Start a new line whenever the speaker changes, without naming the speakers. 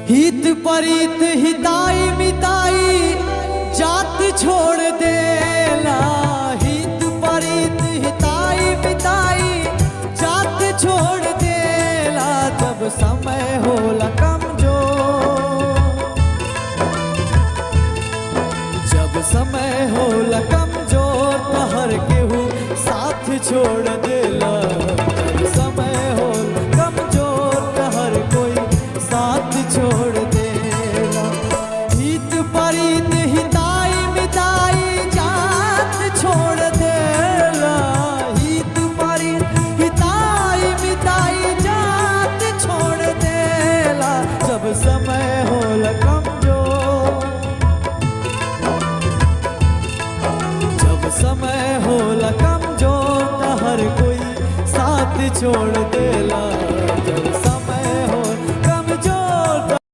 हित परित हिताई मिताई जात छोड़ देला। हित परित हिताई मिताई जात छोड़ देला। जब समय होला कमजोर, जब समय होला कमजोर तो हर केहू साथ छोड़ देला। जब समय होला कमजोर तो हर कोई साथ छोड़ दे।